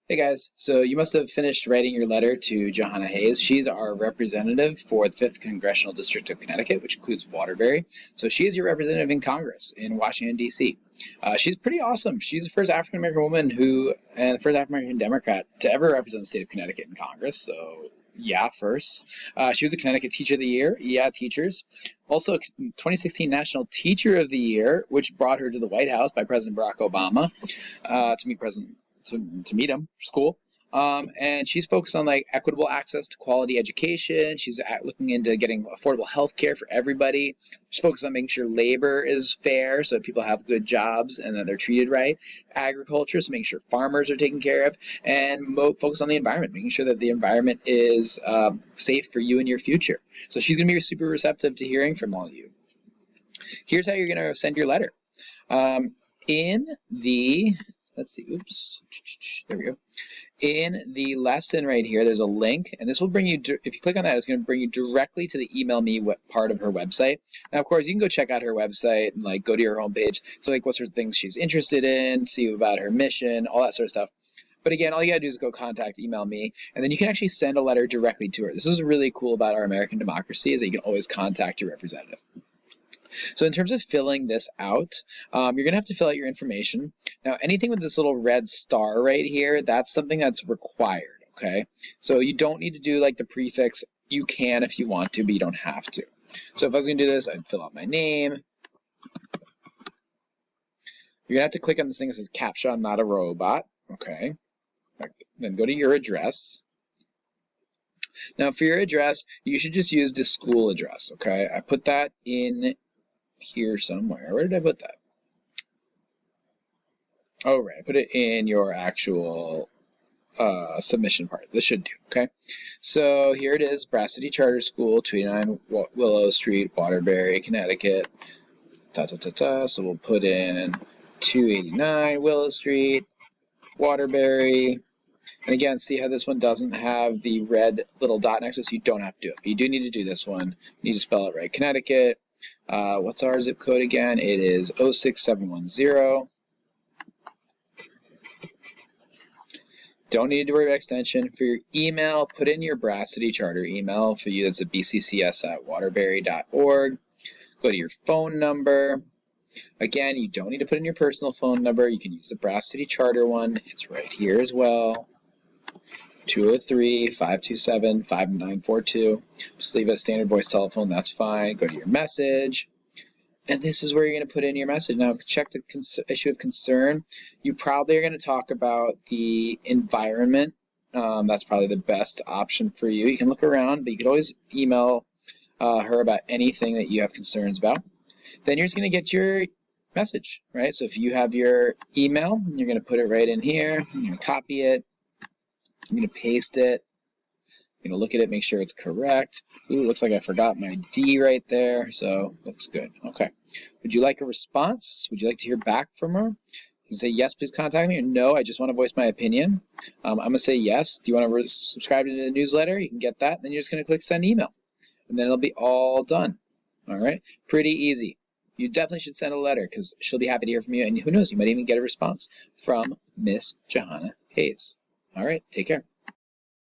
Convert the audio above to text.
Hey guys, so you must have finished writing your letter to Johanna Hayes. She's our representative for the 5th Congressional District of Connecticut, which includes Waterbury. So she is your representative in Congress in Washington, D.C. She's pretty awesome. She's the first African American woman and the first African American Democrat to ever represent the state of Connecticut in Congress. So yeah, first. She was a Connecticut Teacher of the Year. Yeah, teachers. Also, a 2016 National Teacher of the Year, which brought her to the White House by President Barack Obama to meet him. It's cool. And she's focused on like equitable access to quality education. She's looking into getting affordable health care for everybody. She's focused on making sure labor is fair so that people have good jobs and that they're treated right. Agriculture, so making sure farmers are taken care of. And focus on the environment, making sure that the environment is safe for you and your future. So she's going to be super receptive to hearing from all of you. Here's how you're going to send your letter. Let's see, oops, there we go. In the lesson right here, there's a link, and this will bring you, if you click on that, it's going to bring you directly to the email me part of her website. Now, of course, you can go check out her website and like go to her homepage, so like what sort of things she's interested in, see about her mission, all that sort of stuff. But again, all you gotta do is go email me, and then you can actually send a letter directly to her. This is really cool about our American democracy, is that you can always contact your representative. So in terms of filling this out, you're going to have to fill out your information. Now, anything with this little red star right here, that's something that's required, okay? So you don't need to do like the prefix. You can if you want to, but you don't have to. So if I was going to do this, I'd fill out my name. You're going to have to click on this thing that says CAPTCHA, I'm not a robot, okay? Then go to your address. Now, for your address, you should just use the school address, okay? I put that in here somewhere. Where did I put that? Oh, right. I put it in your actual submission part. This should do, okay? So here it is, Brass City Charter School, 29 Willow Street, Waterbury, Connecticut. So we'll put in 289 Willow Street, Waterbury. And again, see how this one doesn't have the red little dot next to it, so you don't have to do it. But you do need to do this one. You need to spell it right. Connecticut. What's our zip code again? It is 06710. Don't need to worry about extension. For your email, put in your Brass City Charter email. For you, that's a bccs@waterbury.org. Go to your phone number. Again, you don't need to put in your personal phone number. You can use the Brass City Charter one. It's right here as well. 203-527-5942. Just leave a standard voice telephone, that's fine. Go to your message, and this is where you're going to put in your message. Now, check the issue of concern. You probably are going to talk about the environment. That's probably the best option for you. You can look around, but you can always email her about anything that you have concerns about. Then you're just going to get your message, right? So if you have your email, you're going to put it right in here. You're going to copy it. I'm going to paste it. I'm going to look at it, make sure it's correct. Ooh, looks like I forgot my D right there, so looks good. Okay. Would you like a response? Would you like to hear back from her? You can say, yes, please contact me, or no, I just want to voice my opinion. I'm going to say yes. Do you want to subscribe to the newsletter? You can get that. Then you're just going to click send email, and then it'll be all done. All right? Pretty easy. You definitely should send a letter because she'll be happy to hear from you, and who knows, you might even get a response from Miss Johanna Hayes. All right, take care.